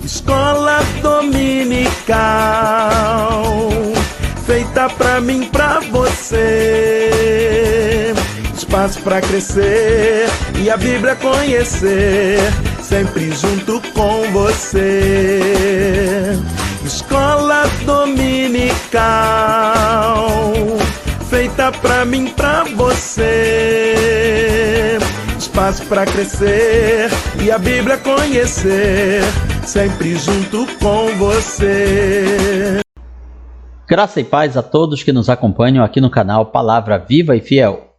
Escola dominical, feita pra mim, pra você. Espaço pra crescer e a Bíblia conhecer, sempre junto com você. Escola dominical, feita pra mim, pra você. Espaço pra crescer e a Bíblia conhecer, sempre junto com você. Graça e paz a todos que nos acompanham aqui no canal Palavra Viva e Fiel.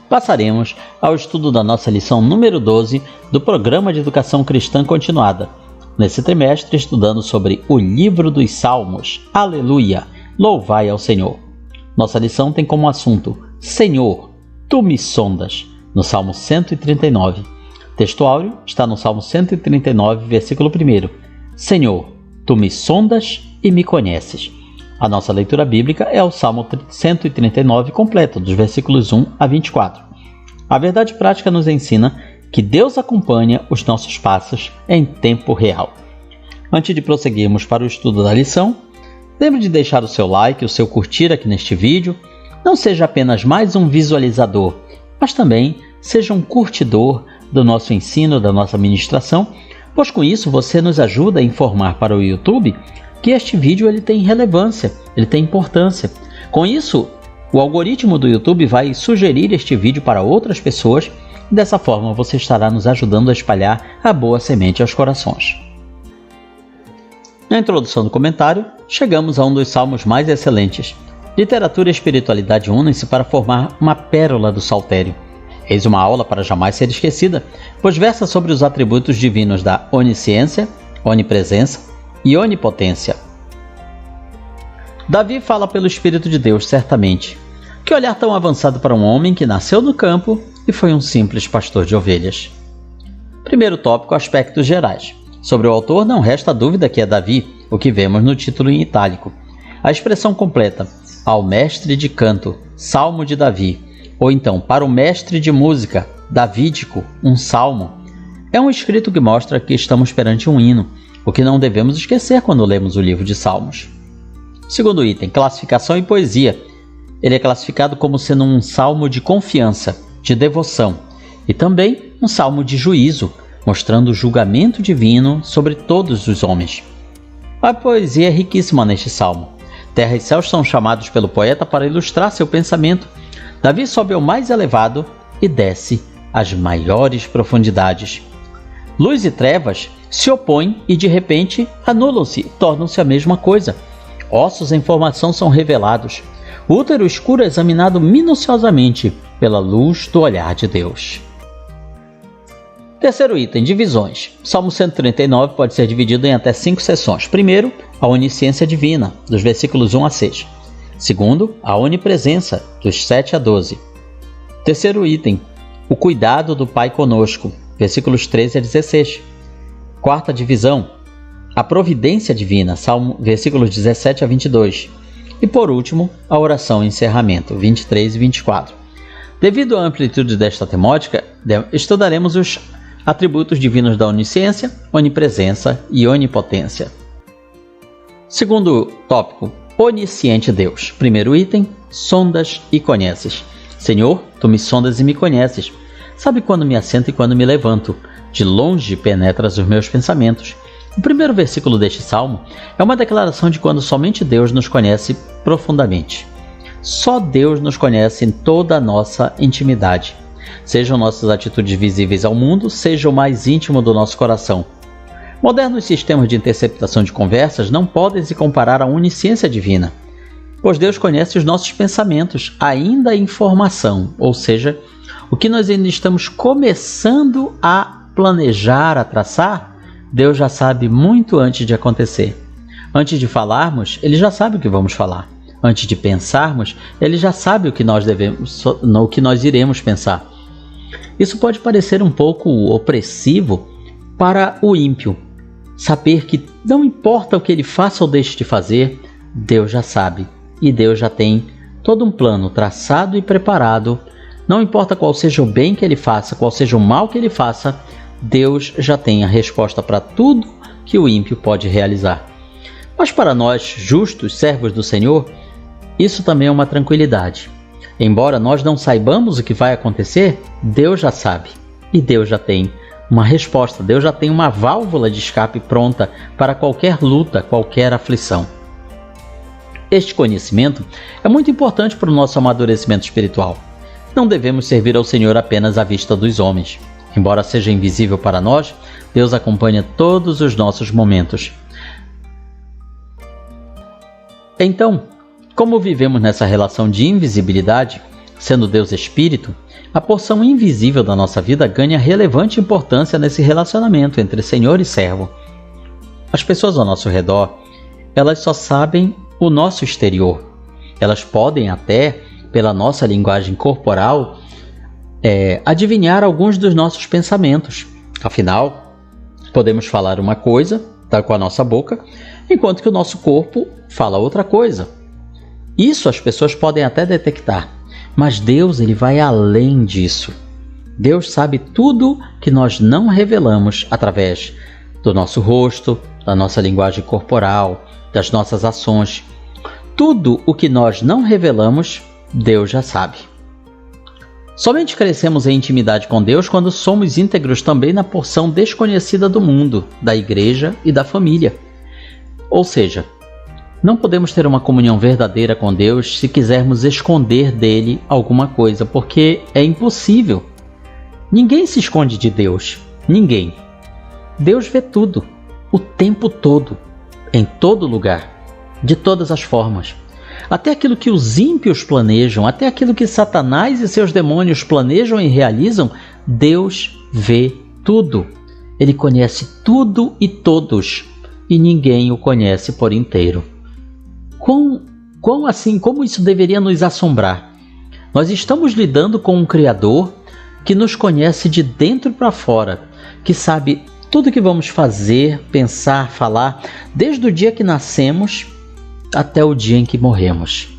Passaremos ao estudo da nossa lição número 12 do Programa de Educação Cristã Continuada. Nesse trimestre, estudando sobre o livro dos Salmos. Aleluia! Louvai ao Senhor. Nossa lição tem como assunto: Senhor, Tu me sondas, no Salmo 139. Texto áureo está no Salmo 139, versículo 1. Senhor, Tu me sondas e me conheces. A nossa leitura bíblica é o Salmo 139 completo, dos versículos 1 a 24. A verdade prática nos ensina que Deus acompanha os nossos passos em tempo real. Antes de prosseguirmos para o estudo da lição, lembre de deixar o seu like, o seu curtir aqui neste vídeo. Não seja apenas mais um visualizador, mas também seja um curtidor do nosso ensino, da nossa ministração, pois com isso você nos ajuda a informar para o YouTube que este vídeo ele tem relevância, ele tem importância. Com isso, o algoritmo do YouTube vai sugerir este vídeo para outras pessoas e dessa forma você estará nos ajudando a espalhar a boa semente aos corações. Na introdução do comentário, chegamos a um dos salmos mais excelentes. Literatura e espiritualidade unem-se para formar uma pérola do saltério. Eis uma aula para jamais ser esquecida, pois versa sobre os atributos divinos da onisciência, onipresença e onipotência. Davi fala pelo Espírito de Deus, certamente. Que olhar tão avançado para um homem que nasceu no campo e foi um simples pastor de ovelhas. Primeiro tópico, aspectos gerais. Sobre o autor não resta dúvida que é Davi, o que vemos no título em itálico. A expressão completa, ao mestre de canto, salmo de Davi, ou então para o mestre de música, davídico, um salmo, é um escrito que mostra que estamos perante um hino, o que não devemos esquecer quando lemos o livro de Salmos. Segundo item, classificação e poesia. Ele é classificado como sendo um salmo de confiança, de devoção, e também um salmo de juízo, mostrando o julgamento divino sobre todos os homens. A poesia é riquíssima neste salmo. Terra e céus são chamados pelo poeta para ilustrar seu pensamento. Davi sobe ao mais elevado e desce às maiores profundidades. Luz e trevas se opõem e de repente anulam-se, tornam-se a mesma coisa. Ossos em formação são revelados. O útero escuro é examinado minuciosamente pela luz do olhar de Deus. Terceiro item, divisões. Salmo 139 pode ser dividido em até 5 seções. Primeiro, a onisciência divina, dos versículos 1 a 6. Segundo, a onipresença, dos 7 a 12. Terceiro item, o cuidado do Pai conosco, versículos 13 a 16. Quarta divisão, a providência divina, versículos 17 a 22. E por último, a oração e encerramento, 23 e 24. Devido à amplitude desta temática, estudaremos os atributos divinos da onisciência, onipresença e onipotência. Segundo tópico, onisciente Deus. Primeiro item, sondas e conheces. Senhor, Tu me sondas e me conheces. Sabe quando me assento e quando me levanto. De longe penetras os meus pensamentos. O primeiro versículo deste salmo é uma declaração de quando somente Deus nos conhece profundamente. Só Deus nos conhece em toda a nossa intimidade. Sejam nossas atitudes visíveis ao mundo, seja o mais íntimo do nosso coração. Modernos sistemas de interceptação de conversas não podem se comparar à onisciência divina, pois Deus conhece os nossos pensamentos, ainda em formação, ou seja, o que nós ainda estamos começando a planejar, a traçar, Deus já sabe muito antes de acontecer. Antes de falarmos, Ele já sabe o que vamos falar. Antes de pensarmos, Ele já sabe o que nós iremos pensar. Isso pode parecer um pouco opressivo para o ímpio. Saber que não importa o que ele faça ou deixe de fazer, Deus já sabe. E Deus já tem todo um plano traçado e preparado. Não importa qual seja o bem que ele faça, qual seja o mal que ele faça, Deus já tem a resposta para tudo que o ímpio pode realizar. Mas para nós, justos, servos do Senhor, isso também é uma tranquilidade. Embora nós não saibamos o que vai acontecer, Deus já sabe. E Deus já tem uma resposta, Deus já tem uma válvula de escape pronta para qualquer luta, qualquer aflição. Este conhecimento é muito importante para o nosso amadurecimento espiritual. Não devemos servir ao Senhor apenas à vista dos homens. Embora seja invisível para nós, Deus acompanha todos os nossos momentos. Então, como vivemos nessa relação de invisibilidade, sendo Deus Espírito, a porção invisível da nossa vida ganha relevante importância nesse relacionamento entre Senhor e servo. As pessoas ao nosso redor, elas só sabem o nosso exterior. Elas podem até, pela nossa linguagem corporal, adivinhar alguns dos nossos pensamentos. Afinal, podemos falar uma coisa, com a nossa boca, enquanto que o nosso corpo fala outra coisa. Isso as pessoas podem até detectar, mas Deus, ele vai além disso. Deus sabe tudo que nós não revelamos através do nosso rosto, da nossa linguagem corporal, das nossas ações. Tudo o que nós não revelamos, Deus já sabe. Somente crescemos em intimidade com Deus quando somos íntegros também na porção desconhecida do mundo, da igreja e da família. Ou seja, não podemos ter uma comunhão verdadeira com Deus se quisermos esconder dele alguma coisa, porque é impossível. Ninguém se esconde de Deus. Ninguém. Deus vê tudo, o tempo todo, em todo lugar, de todas as formas. Até aquilo que os ímpios planejam, até aquilo que Satanás e seus demônios planejam e realizam, Deus vê tudo. Ele conhece tudo e todos, e ninguém o conhece por inteiro. Como isso deveria nos assombrar? Nós estamos lidando com um Criador que nos conhece de dentro para fora, que sabe tudo o que vamos fazer, pensar, falar, desde o dia que nascemos até o dia em que morremos.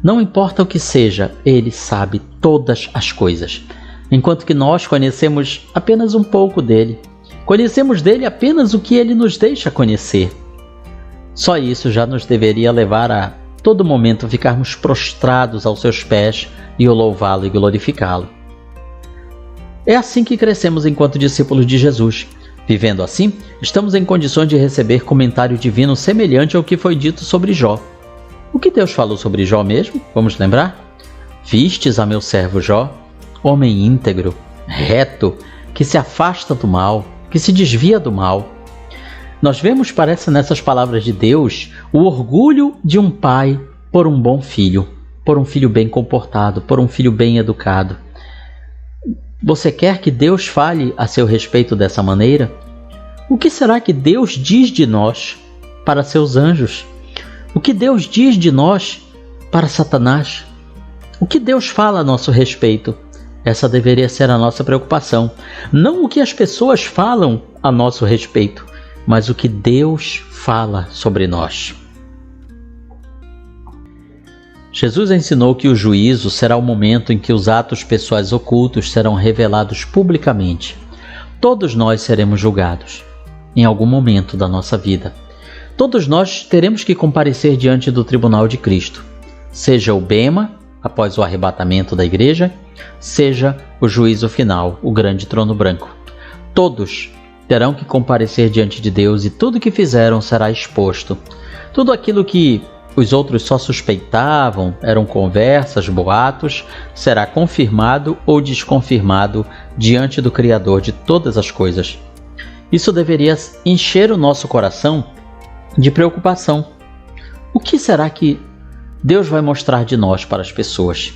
Não importa o que seja, Ele sabe todas as coisas, enquanto que nós conhecemos apenas um pouco dele. Conhecemos dele apenas o que ele nos deixa conhecer. Só isso já nos deveria levar a todo momento ficarmos prostrados aos seus pés e o louvá-lo e glorificá-lo. É assim que crescemos enquanto discípulos de Jesus. Vivendo assim, estamos em condições de receber comentário divino semelhante ao que foi dito sobre Jó. O que Deus falou sobre Jó mesmo? Vamos lembrar? Vistes a meu servo Jó, homem íntegro, reto, que se afasta do mal, que se desvia do mal. Nós vemos, parece nessas palavras de Deus, o orgulho de um pai por um bom filho, por um filho bem comportado, por um filho bem educado. Você quer que Deus fale a seu respeito dessa maneira? O que será que Deus diz de nós para seus anjos? O que Deus diz de nós para Satanás? O que Deus fala a nosso respeito? Essa deveria ser a nossa preocupação. Não o que as pessoas falam a nosso respeito, mas o que Deus fala sobre nós. Jesus ensinou que o juízo será o momento em que os atos pessoais ocultos serão revelados publicamente. Todos nós seremos julgados, em algum momento da nossa vida. Todos nós teremos que comparecer diante do tribunal de Cristo, seja o bema, após o arrebatamento da igreja, seja o juízo final, o grande trono branco. Todos terão que comparecer diante de Deus e tudo que fizeram será exposto. Tudo aquilo que os outros só suspeitavam, eram conversas, boatos, será confirmado ou desconfirmado diante do Criador de todas as coisas. Isso deveria encher o nosso coração de preocupação. O que será que Deus vai mostrar de nós para as pessoas?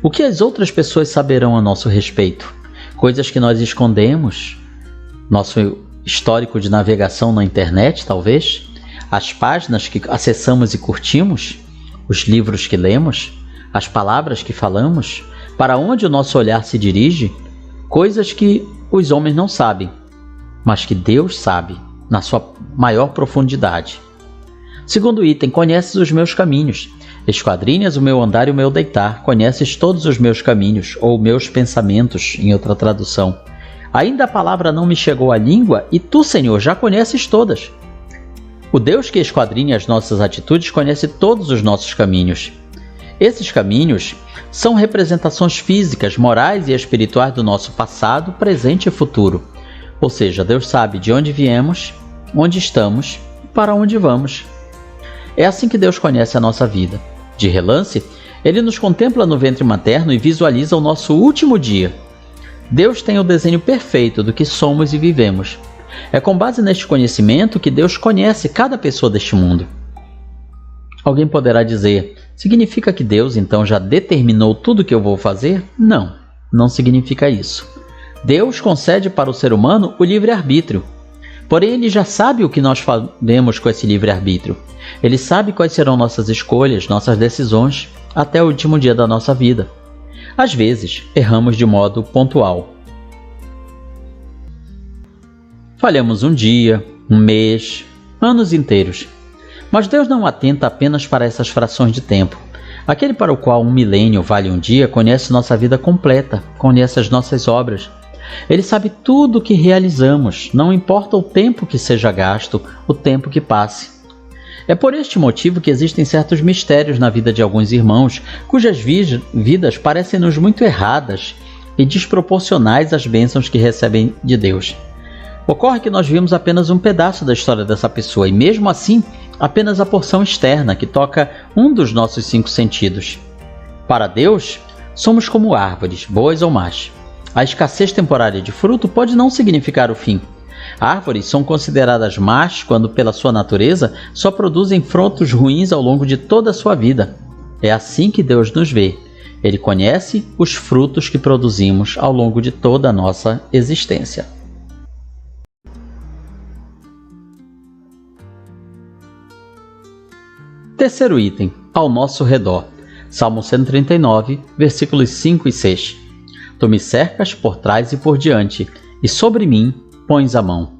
O que as outras pessoas saberão a nosso respeito? Coisas que nós escondemos? Nosso histórico de navegação na internet, talvez? As páginas que acessamos e curtimos? Os livros que lemos? As palavras que falamos? Para onde o nosso olhar se dirige? Coisas que os homens não sabem, mas que Deus sabe, na sua maior profundidade. Segundo item, conheces os meus caminhos. Esquadrinhas o meu andar e o meu deitar. Conheces todos os meus caminhos, ou meus pensamentos, em outra tradução. Ainda a palavra não me chegou à língua e tu, Senhor, já conheces todas. O Deus que esquadrinha as nossas atitudes conhece todos os nossos caminhos. Esses caminhos são representações físicas, morais e espirituais do nosso passado, presente e futuro. Ou seja, Deus sabe de onde viemos, onde estamos e para onde vamos. É assim que Deus conhece a nossa vida. De relance, Ele nos contempla no ventre materno e visualiza o nosso último dia. Deus tem o desenho perfeito do que somos e vivemos. É com base neste conhecimento que Deus conhece cada pessoa deste mundo. Alguém poderá dizer, significa que Deus então já determinou tudo o que eu vou fazer? Não, não significa isso. Deus concede para o ser humano o livre-arbítrio. Porém, Ele já sabe o que nós faremos com esse livre-arbítrio. Ele sabe quais serão nossas escolhas, nossas decisões, até o último dia da nossa vida. Às vezes, erramos de modo pontual. Falhamos um dia, um mês, anos inteiros. Mas Deus não atenta apenas para essas frações de tempo. Aquele para o qual um milênio vale um dia conhece nossa vida completa, conhece as nossas obras. Ele sabe tudo o que realizamos, não importa o tempo que seja gasto, o tempo que passe. É por este motivo que existem certos mistérios na vida de alguns irmãos, cujas vidas parecem-nos muito erradas e desproporcionais às bênçãos que recebem de Deus. Ocorre que nós vimos apenas um pedaço da história dessa pessoa e, mesmo assim, apenas a porção externa que toca um dos nossos 5 sentidos. Para Deus, somos como árvores, boas ou más. A escassez temporária de fruto pode não significar o fim. Árvores são consideradas más quando, pela sua natureza, só produzem frutos ruins ao longo de toda a sua vida. É assim que Deus nos vê. Ele conhece os frutos que produzimos ao longo de toda a nossa existência. Terceiro item, ao nosso redor. Salmo 139, versículos 5 e 6. Tu me cercas por trás e por diante, e sobre mim pões a mão.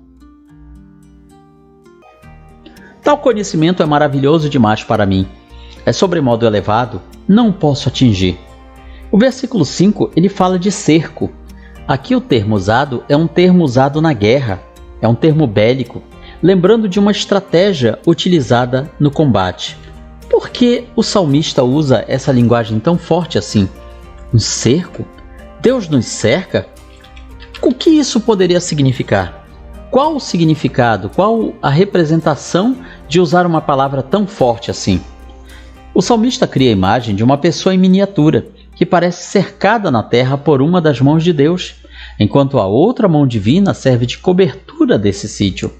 Tal conhecimento é maravilhoso demais para mim. É sobremodo elevado, não posso atingir. O versículo 5, ele fala de cerco. Aqui o termo usado é um termo usado na guerra, é um termo bélico, lembrando de uma estratégia utilizada no combate. Por que o salmista usa essa linguagem tão forte assim? Um cerco? Deus nos cerca? O que isso poderia significar? Qual o significado, qual a representação de usar uma palavra tão forte assim? O salmista cria a imagem de uma pessoa em miniatura, que parece cercada na terra por uma das mãos de Deus, enquanto a outra mão divina serve de cobertura desse sítio.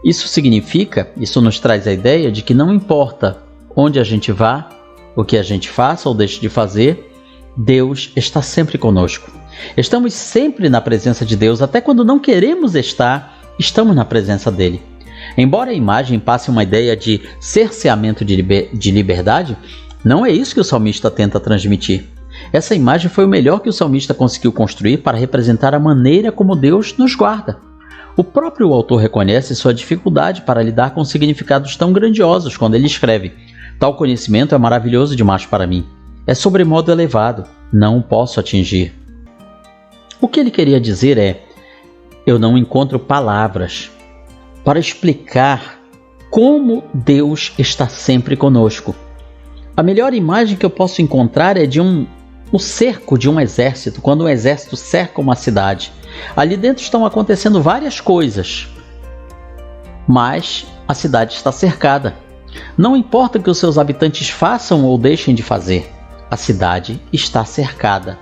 Isso nos traz a ideia de que não importa onde a gente vá, o que a gente faça ou deixe de fazer, Deus está sempre conosco. Estamos sempre na presença de Deus, até quando não queremos estar, estamos na presença dele. Embora a imagem passe uma ideia de cerceamento de liberdade, não é isso que o salmista tenta transmitir. Essa imagem foi o melhor que o salmista conseguiu construir para representar a maneira como Deus nos guarda. O próprio autor reconhece sua dificuldade para lidar com significados tão grandiosos quando ele escreve: tal conhecimento é maravilhoso demais para mim. É sobremodo elevado, não o posso atingir. O que ele queria dizer é: eu não encontro palavras para explicar como Deus está sempre conosco. A melhor imagem que eu posso encontrar é de o cerco de um exército, quando um exército cerca uma cidade. Ali dentro estão acontecendo várias coisas, mas a cidade está cercada. Não importa o que os seus habitantes façam ou deixem de fazer, a cidade está cercada.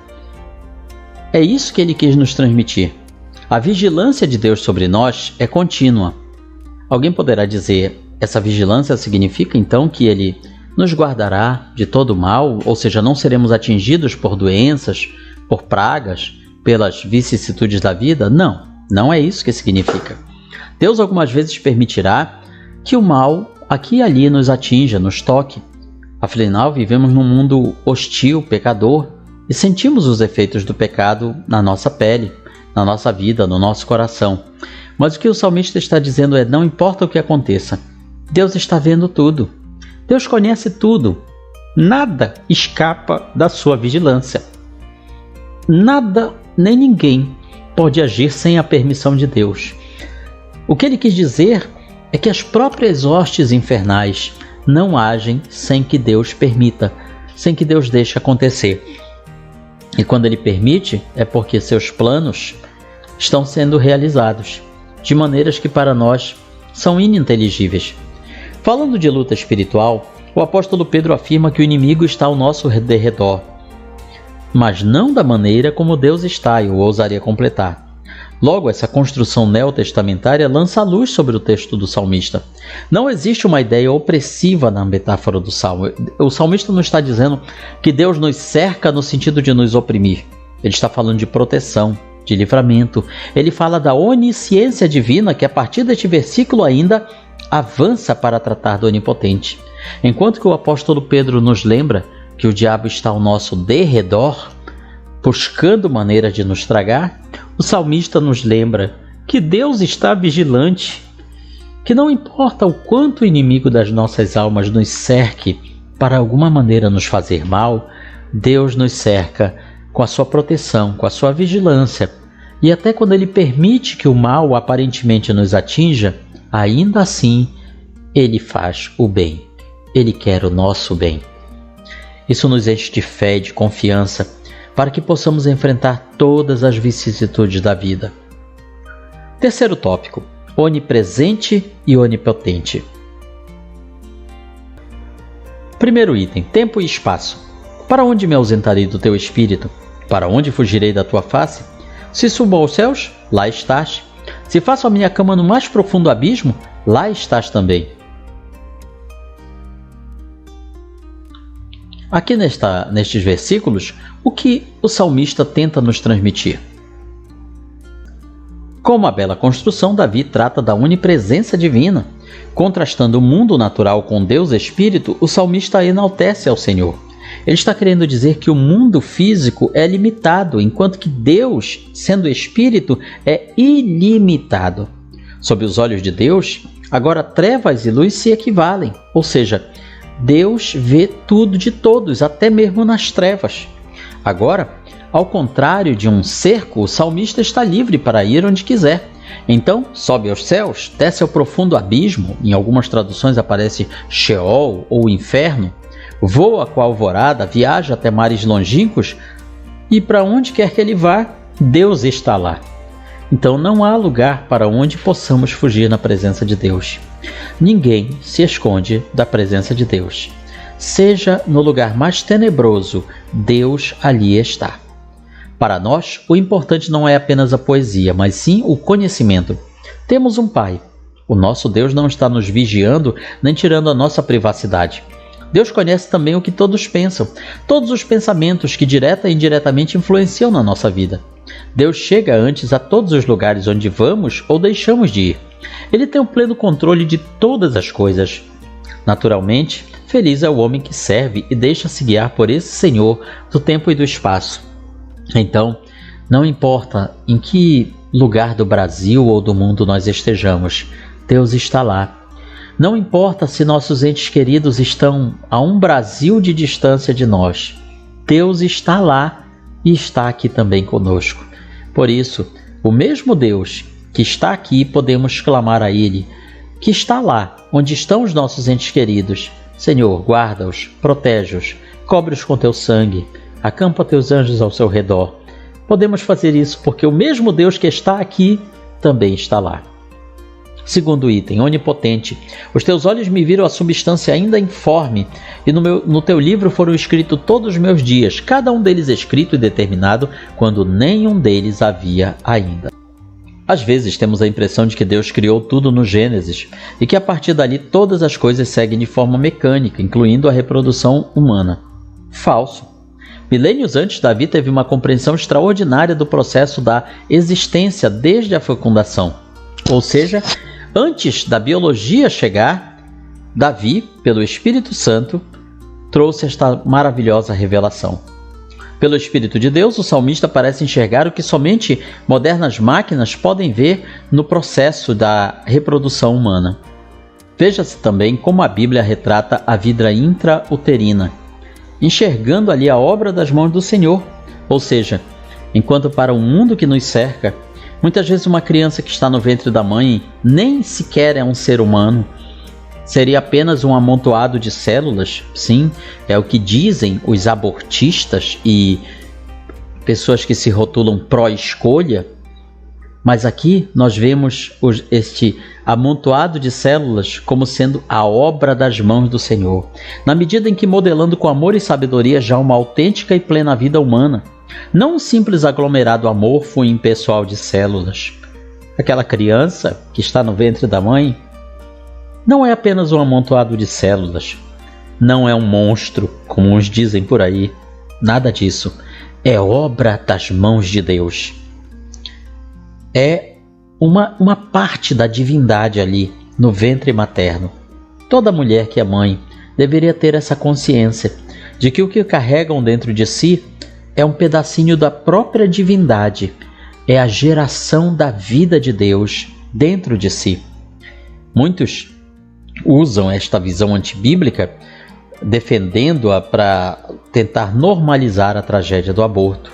É isso que ele quis nos transmitir. A vigilância de Deus sobre nós é contínua. Alguém poderá dizer, essa vigilância significa então que ele nos guardará de todo mal, ou seja, não seremos atingidos por doenças, por pragas, pelas vicissitudes da vida? Não, não é isso que significa. Deus algumas vezes permitirá que o mal aqui e ali nos atinja, nos toque. Afinal, vivemos num mundo hostil, pecador, e sentimos os efeitos do pecado na nossa pele, na nossa vida, no nosso coração. Mas o que o salmista está dizendo é: não importa o que aconteça, Deus está vendo tudo. Deus conhece tudo. Nada escapa da sua vigilância. Nada nem ninguém pode agir sem a permissão de Deus. O que ele quis dizer é que as próprias hostes infernais não agem sem que Deus permita, sem que Deus deixe acontecer. E quando ele permite, é porque seus planos estão sendo realizados de maneiras que para nós são ininteligíveis. Falando de luta espiritual, o apóstolo Pedro afirma que o inimigo está ao nosso derredor, mas não da maneira como Deus está, eu ousaria completar. Logo, essa construção neotestamentária lança a luz sobre o texto do salmista. Não existe uma ideia opressiva na metáfora do salmo. O salmista não está dizendo que Deus nos cerca no sentido de nos oprimir. Ele está falando de proteção, de livramento. Ele fala da onisciência divina que a partir deste versículo ainda avança para tratar do onipotente. Enquanto que o apóstolo Pedro nos lembra que o diabo está ao nosso derredor, buscando maneira de nos tragar, o salmista nos lembra que Deus está vigilante, que não importa o quanto o inimigo das nossas almas nos cerque para alguma maneira nos fazer mal, Deus nos cerca com a sua proteção, com a sua vigilância. E até quando ele permite que o mal aparentemente nos atinja, ainda assim ele faz o bem. Ele quer o nosso bem. Isso nos enche de fé e de confiança para que possamos enfrentar todas as vicissitudes da vida. Terceiro tópico: onipresente e onipotente. Primeiro item: tempo e espaço. Para onde me ausentarei do teu espírito? Para onde fugirei da tua face? Se subo aos céus, lá estás. Se faço a minha cama no mais profundo abismo, lá estás também. Aqui nestes versículos, o que o salmista tenta nos transmitir? Com uma bela construção, Davi trata da onipresença divina. Contrastando o mundo natural com Deus Espírito, o salmista enaltece ao Senhor. Ele está querendo dizer que o mundo físico é limitado, enquanto que Deus, sendo Espírito, é ilimitado. Sob os olhos de Deus, agora trevas e luz se equivalem, ou seja, Deus vê tudo de todos, até mesmo nas trevas. Agora, ao contrário de um cerco, o salmista está livre para ir onde quiser. Então, sobe aos céus, desce ao profundo abismo, em algumas traduções aparece Sheol ou inferno, voa com a alvorada, viaja até mares longínquos, e para onde quer que ele vá, Deus está lá. Então não há lugar para onde possamos fugir na presença de Deus. Ninguém se esconde da presença de Deus. Seja no lugar mais tenebroso, Deus ali está. Para nós, o importante não é apenas a poesia, mas sim o conhecimento. Temos um Pai. O nosso Deus não está nos vigiando nem tirando a nossa privacidade. Deus conhece também o que todos pensam, todos os pensamentos que direta e indiretamente influenciam na nossa vida. Deus chega antes a todos os lugares onde vamos ou deixamos de ir. Ele tem o pleno controle de todas as coisas. Naturalmente, feliz é o homem que serve e deixa-se guiar por esse Senhor do tempo e do espaço. Então, não importa em que lugar do Brasil ou do mundo nós estejamos, Deus está lá. Não importa se nossos entes queridos estão a um Brasil de distância de nós, Deus está lá e está aqui também conosco. Por isso, o mesmo Deus que está aqui, podemos clamar a Ele, que está lá onde estão os nossos entes queridos. Senhor, guarda-os, protege-os, cobre-os com teu sangue, acampa teus anjos ao seu redor. Podemos fazer isso porque o mesmo Deus que está aqui também está lá. Segundo item, onipotente. Os teus olhos me viram a substância ainda informe, e no teu livro foram escritos todos os meus dias, cada um deles escrito e determinado, quando nenhum deles havia ainda. Às vezes temos a impressão de que Deus criou tudo no Gênesis, e que a partir dali todas as coisas seguem de forma mecânica, incluindo a reprodução humana. Falso. Milênios antes, Davi teve uma compreensão extraordinária do processo da existência desde a fecundação. Ou seja, antes da biologia chegar, Davi, pelo Espírito Santo, trouxe esta maravilhosa revelação. Pelo Espírito de Deus, o salmista parece enxergar o que somente modernas máquinas podem ver no processo da reprodução humana. Veja-se também como a Bíblia retrata a vida intrauterina, enxergando ali a obra das mãos do Senhor, ou seja, enquanto para o mundo que nos cerca, muitas vezes uma criança que está no ventre da mãe nem sequer é um ser humano, seria apenas um amontoado de células. Sim, é o que dizem os abortistas e pessoas que se rotulam pró-escolha. Mas aqui nós vemos este amontoado de células como sendo a obra das mãos do Senhor, na medida em que modelando com amor e sabedoria já uma autêntica e plena vida humana, não um simples aglomerado amorfo e impessoal de células. Aquela criança que está no ventre da mãe não é apenas um amontoado de células, não é um monstro, como uns dizem por aí, nada disso, é obra das mãos de Deus. É uma parte da divindade ali no ventre materno. Toda mulher que é mãe deveria ter essa consciência de que o que carregam dentro de si é um pedacinho da própria divindade, é a geração da vida de Deus dentro de si. Muitos usam esta visão antibíblica defendendo-a para tentar normalizar a tragédia do aborto.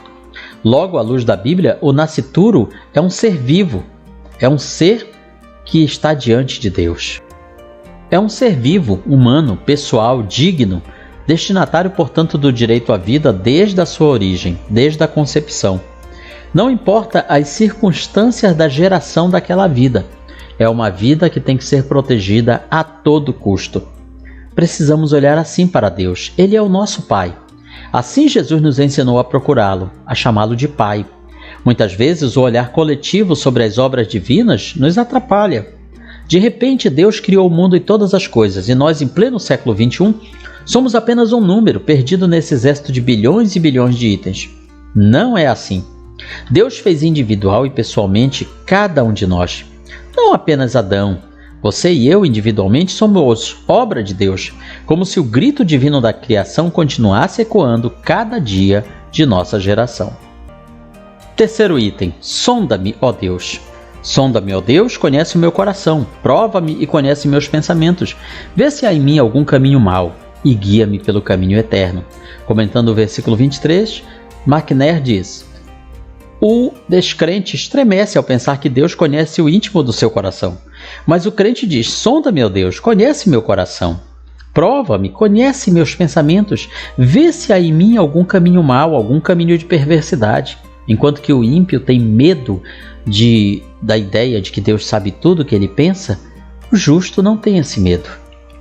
Logo, à luz da Bíblia, o nascituro é um ser vivo, é um ser que está diante de Deus. É um ser vivo, humano, pessoal, digno, destinatário, portanto, do direito à vida desde a sua origem, desde a concepção. Não importa as circunstâncias da geração daquela vida, é uma vida que tem que ser protegida a todo custo. Precisamos olhar assim para Deus. Ele é o nosso Pai. Assim Jesus nos ensinou a procurá-lo, a chamá-lo de Pai. Muitas vezes o olhar coletivo sobre as obras divinas nos atrapalha. De repente Deus criou o mundo e todas as coisas, e nós, em pleno século XXI, somos apenas um número perdido nesse exército de bilhões e bilhões de itens. Não é assim. Deus fez individual e pessoalmente cada um de nós. Não apenas Adão. Você e eu, individualmente, somos obra de Deus, como se o grito divino da criação continuasse ecoando cada dia de nossa geração. Terceiro item, sonda-me, ó Deus. Sonda-me, ó Deus, conhece o meu coração, prova-me e conhece meus pensamentos. Vê se há em mim algum caminho mau e guia-me pelo caminho eterno. Comentando o versículo 23, McNair diz: o descrente estremece ao pensar que Deus conhece o íntimo do seu coração. Mas o crente diz: sonda-me, ó Deus, conhece meu coração. Prova-me, conhece meus pensamentos. Vê se há em mim algum caminho mau, algum caminho de perversidade. Enquanto que o ímpio tem medo da ideia de que Deus sabe tudo o que ele pensa, o justo não tem esse medo.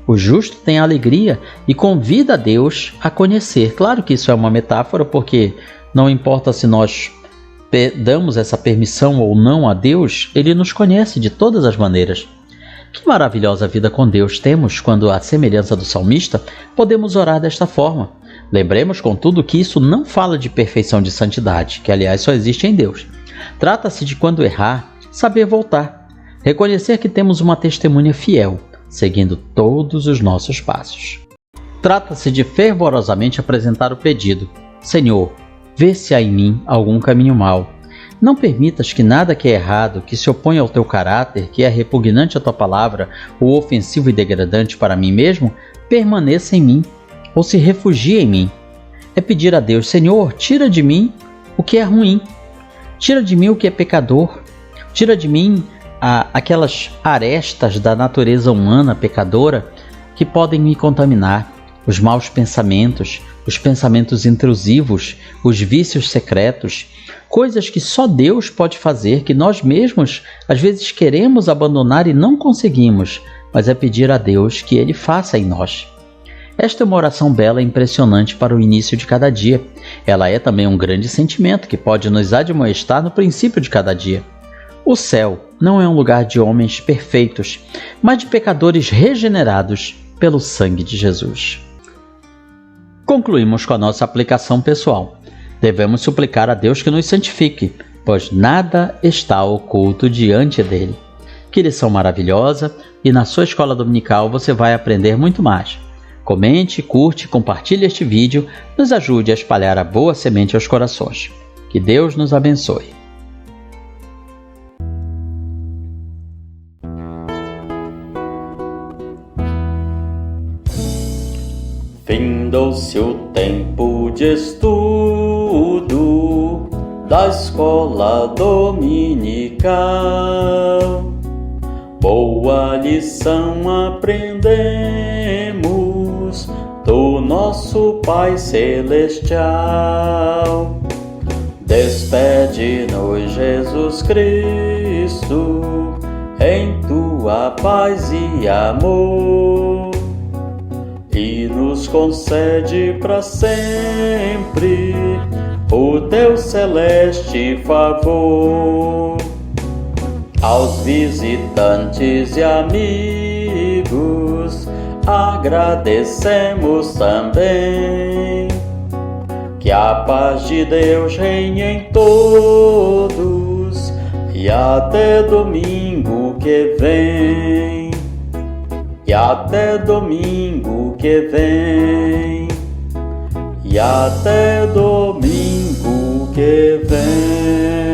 O justo tem a alegria e convida a Deus a conhecer. Claro que isso é uma metáfora, porque não importa se nós damos essa permissão ou não a Deus, Ele nos conhece de todas as maneiras. Que maravilhosa vida com Deus temos quando, à semelhança do salmista, podemos orar desta forma. Lembremos, contudo, que isso não fala de perfeição de santidade, que aliás só existe em Deus. Trata-se de, quando errar, saber voltar, reconhecer que temos uma testemunha fiel, seguindo todos os nossos passos. Trata-se de fervorosamente apresentar o pedido: Senhor, vê se há em mim algum caminho mau. Não permitas que nada que é errado, que se oponha ao teu caráter, que é repugnante à tua palavra, ou ofensivo e degradante para mim mesmo, permaneça em mim, ou se refugie em mim. É pedir a Deus: Senhor, tira de mim o que é ruim, tira de mim o que é pecador, tira de mim aquelas arestas da natureza humana pecadora que podem me contaminar, os maus pensamentos, os pensamentos intrusivos, os vícios secretos, coisas que só Deus pode fazer, que nós mesmos às vezes queremos abandonar e não conseguimos, mas é pedir a Deus que Ele faça em nós. Esta é uma oração bela e impressionante para o início de cada dia. Ela é também um grande sentimento que pode nos admoestar no princípio de cada dia. O céu não é um lugar de homens perfeitos, mas de pecadores regenerados pelo sangue de Jesus. Concluímos com a nossa aplicação pessoal. Devemos suplicar a Deus que nos santifique, pois nada está oculto diante dele. Que lição maravilhosa! E na sua escola dominical você vai aprender muito mais. Comente, curte, compartilhe este vídeo, nos ajude a espalhar a boa semente aos corações. Que Deus nos abençoe. Findou-se o tempo de estudo, da escola dominical. Boa lição aprendemos do nosso Pai Celestial. Despede-nos, Jesus Cristo, em tua paz e amor, e nos concede para sempre o teu celeste favor. Aos visitantes e amigos agradecemos também. Que a paz de Deus reine em todos, e até domingo que vem. E até domingo que vem. E até domingo que vem.